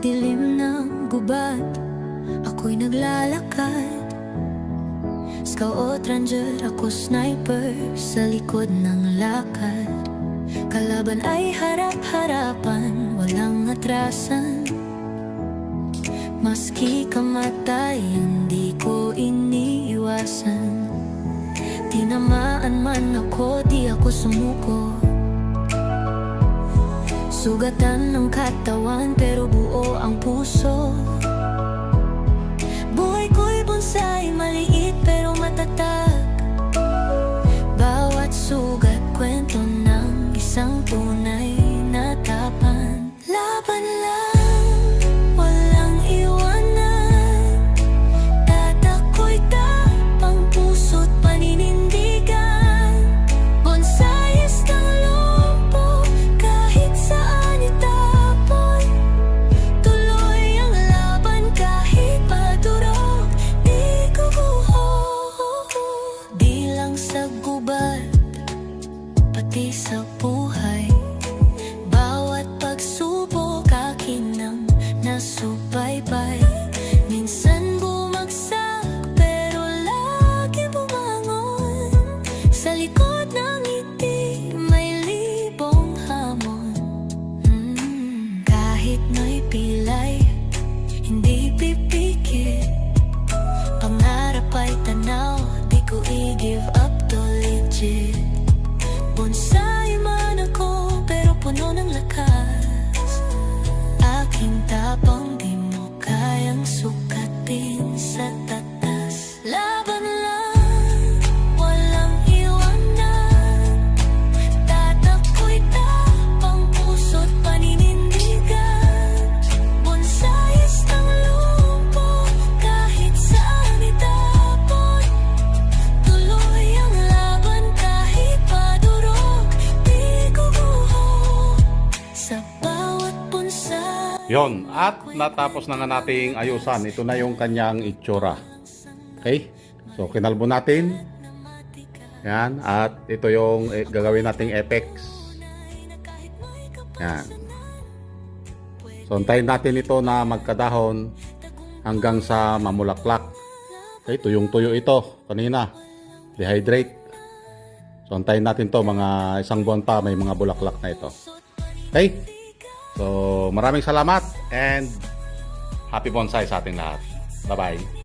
dilim ng gubat, ako'y naglalakad. Scout ranger, ako sniper, sa likod ng lakad. Kalaban ay harap-harapan, walang atrasan. Maski kamatay, hindi ko iniiwasan. Tinamaan man ako, di ako sumuko. Sugatan ng katawan, pero buo ang puso. Buhay ko'y bonsai, maliit pero matatag. Bawat sugat, kwento ng isang tunay na tapang. Laban lang, walang iwanan. Tatako'y tapang, puso't paninindigan. Bonsais ng lumpo, kahit saan itapon. Tuloy ang laban kahit padurog, di guguho. Di lang sa gubat, pati sa buhay. Bawat pagsubok akin ang nasubaybay. Minsan bumagsak pero lagi bumangon. Sa likod ng ngiti may libong hamon. Kahit na'y pilay, hindi pipikit. Pangarap ay tanaw, di ko i-give up to legit. Bonsai man ako, pero puno ng lakas. Aking tapang di mo kayang sukatin sa tatas. Laban lang, walang iwanan. Tatako'y tapang, puso't paninindigan. Bonsais ng lumpo, kahit saan itapon. Tuloy ang laban kahit padurog, di guguho. Sa bawat bonsai. Yon, at natapos na nga nating ayusan. Ito na yung kanyang itsura. Okay? So, kinalbo natin. Yan. At ito yung gagawin nating effects. Yan. So, antayin natin ito na magkadahon hanggang sa mamulaklak. Okay? Tuyong-tuyo ito. Kanina. Dehydrate. So, antayin natin to mga isang buwan pa may mga bulaklak na ito. Okay? So, maraming salamat and happy bonsai sa ating lahat. Bye-bye.